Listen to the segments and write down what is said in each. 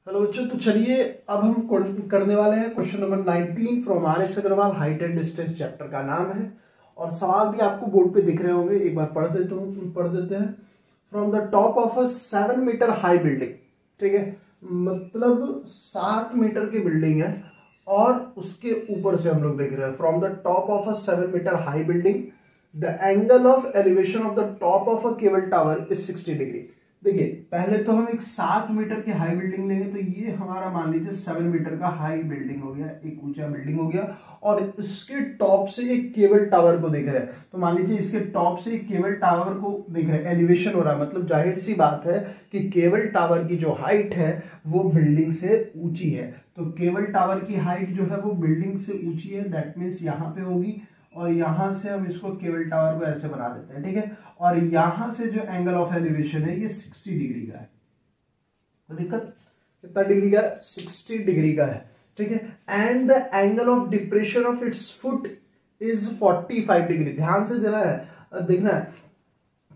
Hello बच्चों, तो चलिए अब हम करने वाले हैं question number 19 from RS Agarwal height and distance. Chapter का नाम है और सवाल भी आपको बोर्ड पे दिख रहे होंगे। एक बार पढ़ देते हैं। From the top of a 7 metre high building, ठीक है, मतलब 7 मीटर की बिल्डिंग है और उसके ऊपर से हम लोग देख रहे हैं from the top of a 7 metre high building the angle of elevation of the top of a cable tower is 60 degree. देखिए, पहले तो हम एक 7 मीटर की हाई बिल्डिंग लेंगे, तो ये हमारा मान लीजिए 7 मीटर का हाई बिल्डिंग हो गया, एक ऊंचा बिल्डिंग हो गया और इसके टॉप से एक केबल टावर को देख रहे हैं। तो मान लीजिए इसके टॉप से एक केबल टावर को देख रहे हैं, एलिवेशन हो रहा है, मतलब जाहिर सी बात है कि केबल टावर की जो हाइट है वो बिल्डिंग से ऊंची है। तो केबल टावर की हाइट जो है वो बिल्डिंग से ऊंची है, दैट मीन्स यहाँ पे होगी और यहां से हम इसको केबल टावर को ऐसे बना देते हैं, ठीक है। और यहां से जो एंगल ऑफ एलिवेशन है ये 60 डिग्री का है। तो दिक्कत कितना डिग्री का है? 60 डिग्री का है, ठीक है। And the angle of depression of its foot is 45 degree. ध्यान से देना है, देखना है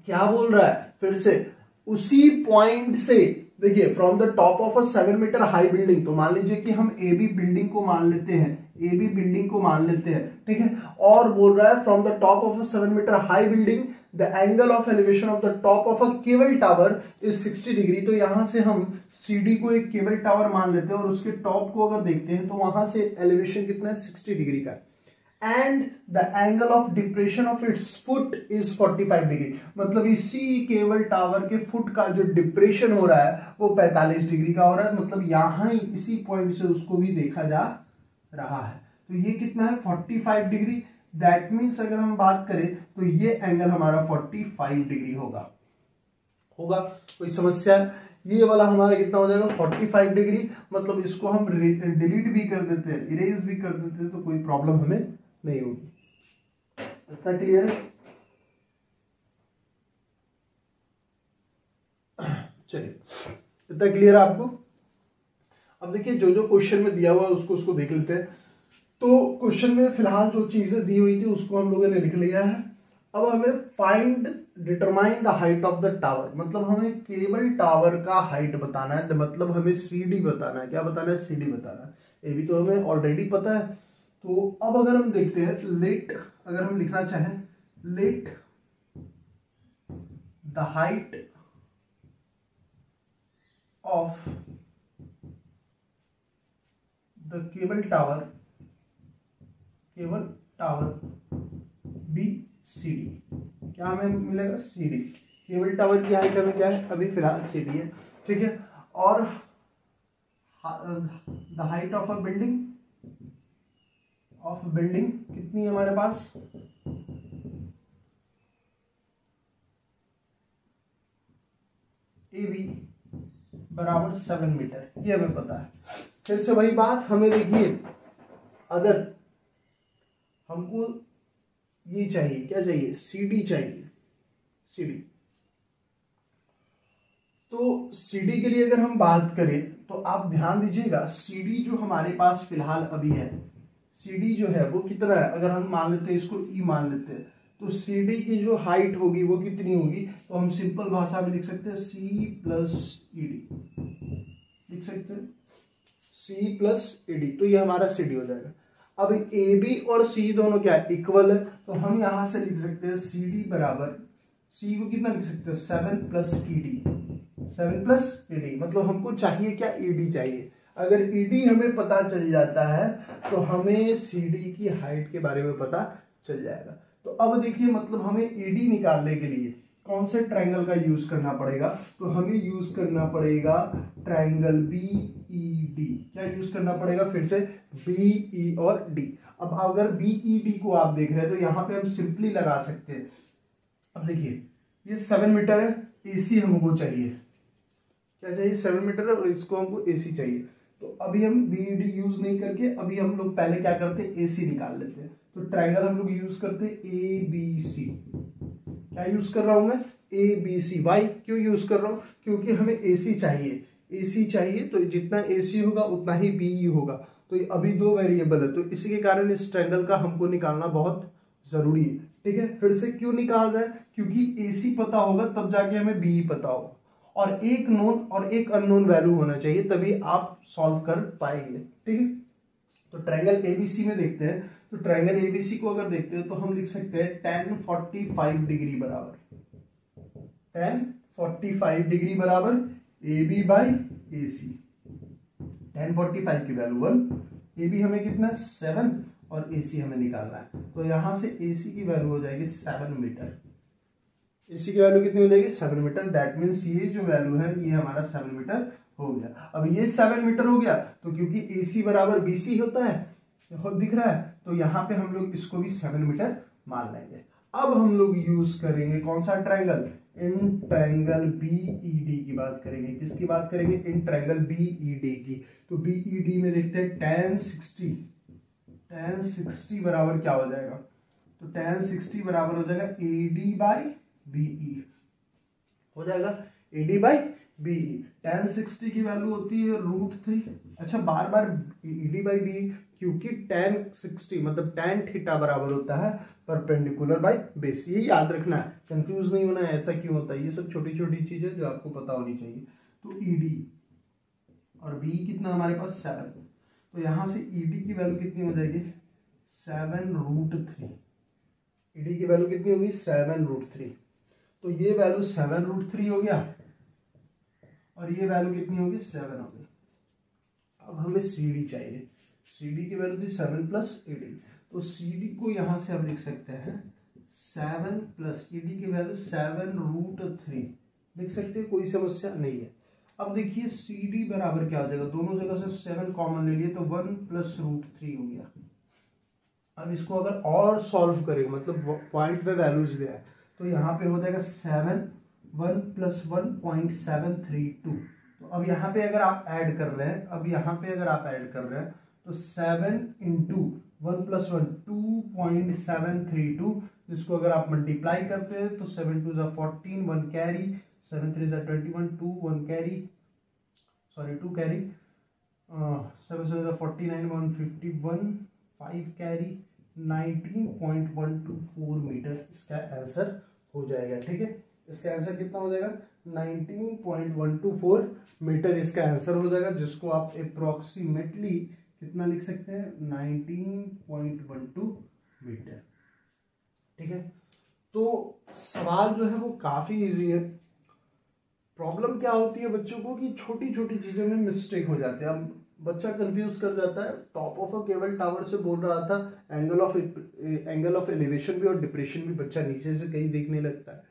क्या बोल रहा है फिर से। उसी पॉइंट से देखिए, from the top of a 7 metre high building, तो मान लीजिए कि हम ए बी बिल्डिंग को मान लेते हैं, ए बी बिल्डिंग को मान लेते हैं, ठीक है। और बोल रहा है from the top of a 7 metre high building the angle of elevation of the top of a cable tower is 60 degree. तो यहां से हम सीडी को एक केबल टावर मान लेते हैं और उसके टॉप को अगर देखते हैं तो वहां से एलिवेशन कितना है? 60 डिग्री का। And the angle of depression of its foot is 45 degree, मतलब इसी केबल टावर के फुट का जो डिप्रेशन हो रहा है वो 45 डिग्री का हो रहा है, मतलब यहां ही इसी पॉइंट से उसको भी देखा जा रहा है। तो ये कितना है? 45 डिग्री। दैट मीन्स अगर हम बात करें तो ये एंगल हमारा 45 डिग्री होगा। कोई समस्या? ये वाला हमारा कितना हो जाएगा? 45 डिग्री। मतलब इसको हम डिलीट भी कर देते हैं, इरेज भी कर देते हैं, तो कोई प्रॉब्लम हमें नहीं होगी। इतना क्लियर है? चलिए, इतना क्लियर है आपको? अब देखिए, जो जो क्वेश्चन में दिया हुआ है उसको देख लेते हैं। तो क्वेश्चन में फिलहाल जो चीजें दी हुई थी उसको हम लोगों ने लिख लिया है। अब हमें find determine the height of the tower, मतलब हमें केबल टावर का हाइट बताना है, मतलब हमें सीडी बताना है। क्या बताना है? सीडी बताना है। ये भी तो हमें ऑलरेडी पता है। तो अब अगर हम देखते हैं, लेट, अगर हम लिखना चाहें, let the height of the cable tower be C D. क्या हमें मिलेगा? C D. केबल टावर की हाइट हमें क्या है? अभी फिलहाल सी डी है, ठीक है। और the height of a building कितनी है हमारे पास? ए बी बराबर 7 मीटर, ये हमें पता है। फिर से वही बात, हमें देखिए, अगर हमको ये चाहिए, क्या चाहिए? सीडी चाहिए, सीडी। तो सीडी के लिए अगर हम बात करें तो आप ध्यान दीजिएगा, सीडी जो हमारे पास फिलहाल अभी है, सीडी जो है वो कितना है? अगर हम मान लेते हैं इसको ई मान लेते हैं, तो सीडी की जो हाइट होगी वो कितनी होगी? तो हम सिंपल भाषा में लिख सकते हैं सी प्लस ईडी, लिख सकते हैं सी प्लस ईडी। तो ये हमारा सीडी हो जाएगा। अब ए बी और सी दोनों क्या है? इक्वल है, तो हम यहां से लिख सकते हैं सी डी बराबर, सी को कितना लिख सकते हैं? 7 प्लस ईडी, 7 प्लस ईडी। मतलब हमको चाहिए क्या? ईडी चाहिए। अगर ईडी हमें पता चल जाता है तो हमें सीडी की हाइट के बारे में पता चल जाएगा। तो अब देखिए, मतलब हमें ईडी निकालने के लिए कौन से ट्रायंगल का यूज करना पड़ेगा? तो हमें यूज करना पड़ेगा ट्रायंगल बी ई डी। क्या यूज करना पड़ेगा? फिर से बी ई और डी। अब अगर बी ई डी को आप देख रहे हैं तो यहां पे हम सिंपली लगा सकते हैं। अब देखिए, ये 7 मीटर है, एसी हमको चाहिए। क्या चाहिए? 7 मीटर है और इसको हमको एसी चाहिए। तो अभी हम बी ई डी यूज नहीं करके अभी हम लोग पहले क्या करते हैं? एसी निकाल लेते हैं। तो ट्रायंगल हम लोग यूज करते हैं ए बी सी। क्या यूज कर रहा हूं मैं? A B C. वाई क्यों यूज कर रहा हूं? क्योंकि हमें एसी चाहिए, एसी चाहिए, तो जितना एसी होगा उतना ही बीई होगा। तो अभी 2 वेरिएबल है, तो इसी के कारण इस ट्रायंगल का हमको निकालना बहुत जरूरी है, ठीक है। फिर से क्यों निकाल रहे हैं? क्योंकि एसी पता होगा तब जाके हमें बीई पता होगा, और एक नोन और एक अननोन वैल्यू होना चाहिए, तभी आप सॉल्व कर पाएंगे। ठीक है, तो ट्रायंगल एबीसी में देखते हैं। तो ट्रायंगल एबीसी को अगर देखते हैं तो हम लिख सकते हैं tan 45 डिग्री बराबर tan 45 डिग्री बराबर AB बाई AC। tan 45 की वैल्यू 1, AB हमें कितना 7 और AC हमें निकालना है। तो यहां से AC की वैल्यू हो जाएगी 7 मीटर। AC की वैल्यू कितनी हो जाएगी 7 मीटर। दैट मीन्स ये जो वैल्यू है ये हमारा 7 मीटर हो गया। अब ये 7 मीटर हो गया तो क्योंकि AC बराबर BC होता है, दिख रहा है, तो यहाँ पे हम लोग इसको भी 7 मीटर मान लेंगे। अब हम लोग यूज करेंगे कौन सा ट्रायंगल, इन ट्रायंगल BED की बात करेंगे। किसकी बात करेंगे, इन ट्रायंगल BED की। तो BED में देखते हैं tan 60 बराबर क्या हो जाएगा, तो tan 60 बराबर हो जाएगा AD बाई BE हो जाएगा, AD बाई BE। tan 60 की वैल्यू होती है √3। अच्छा, बार बार AD बाई BE क्योंकि tan 60 मतलब tan थीटा बराबर होता है परपेंडिकुलर बाई बेस। ये याद रखना है, कंफ्यूज नहीं होना है ऐसा क्यों होता है। ये सब छोटी छोटी चीजें जो आपको पता होनी चाहिए। तो ED और BE कितना हमारे पास 7, तो यहां से ED की वैल्यू कितनी हो जाएगी 7√3। ED की वैल्यू कितनी होगी 7√3। तो ये वैल्यू 7√3 हो गया और ये वैल्यू कितनी होगी 7 हो गई। अब हमें CD चाहिए। CD की वैल्यू थी 7 प्लस ED, तो CD को यहां से आप लिख सकते हैं 7 प्लस ED की वैल्यू 7√3 लिख सकते हैं, कोई समस्या नहीं है। अब देखिए CD बराबर क्या हो जाएगा, दोनों जगह से 7 कॉमन ले लिए तो 1 प्लस √3 हो गया। अब इसको अगर और सॉल्व करेंगे मतलब पॉइंट पे वैल्यूज दिया है तो यहाँ पे हो जाएगा 7 1 प्लस 1.732। तो अब यहाँ पे अगर आप ऐड कर रहे हैं, अब यहाँ पे अगर आप ऐड कर रहे हैं तो 7 इंटू 1 प्लस 1 2.732, जिसको अगर आप मल्टीप्लाई करते हैं तो 7 2 14 1 carry 7 3 21 2 1 carry sorry 2 carry 7 7 49 151 5 carry 19.124 metre इसका आंसर हो जाएगा। ठीक है, इसका आंसर कितना हो जाएगा 19.124 मीटर इसका आंसर हो जाएगा, जिसको आप अप्रोक्सीमेटली कितना लिख सकते हैं 19.12 मीटर। ठीक है, तो सवाल जो है वो काफी इजी है। प्रॉब्लम क्या होती है बच्चों को कि छोटी छोटी चीजों में मिस्टेक हो जाते हैं। अब बच्चा कंफ्यूज कर जाता है। Top of a cable tower से बोल रहा था, एंगल ऑफ एलिवेशन भी और डिप्रेशन भी बच्चा नीचे से कहीं देखने लगता है।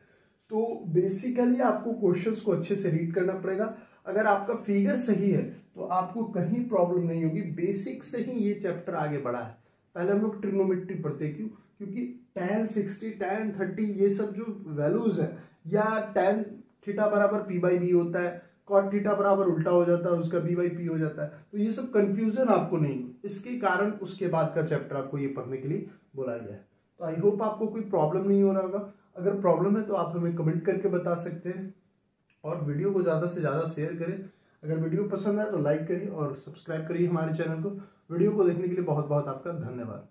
तो बेसिकली आपको क्वेश्चंस को अच्छे से रीड करना पड़ेगा। अगर आपका फिगर सही है तो आपको कहीं प्रॉब्लम नहीं होगी। बेसिक से ही ये चैप्टर आगे बढ़ा है। पहले हम लोग ट्रिग्नोमेट्री पढ़ते क्यों, क्योंकि tan 60 tan 30 ये सब जो वैल्यूज है, या tan थीटा बराबर P बाई बी होता है, कॉट थीटा बराबर उल्टा हो जाता है उसका B बाई पी हो जाता है। तो ये सब कंफ्यूजन आपको नहीं, इसके कारण उसके बाद का चैप्टर आपको ये पढ़ने के लिए बोला गया है। तो आई होप आपको कोई प्रॉब्लम नहीं हो रहा होगा। अगर प्रॉब्लम है तो आप हमें कमेंट करके बता सकते हैं और वीडियो को ज़्यादा से ज़्यादा शेयर करें। अगर वीडियो पसंद आए तो लाइक करिए और सब्सक्राइब करिए हमारे चैनल को। वीडियो को देखने के लिए बहुत बहुत आपका धन्यवाद।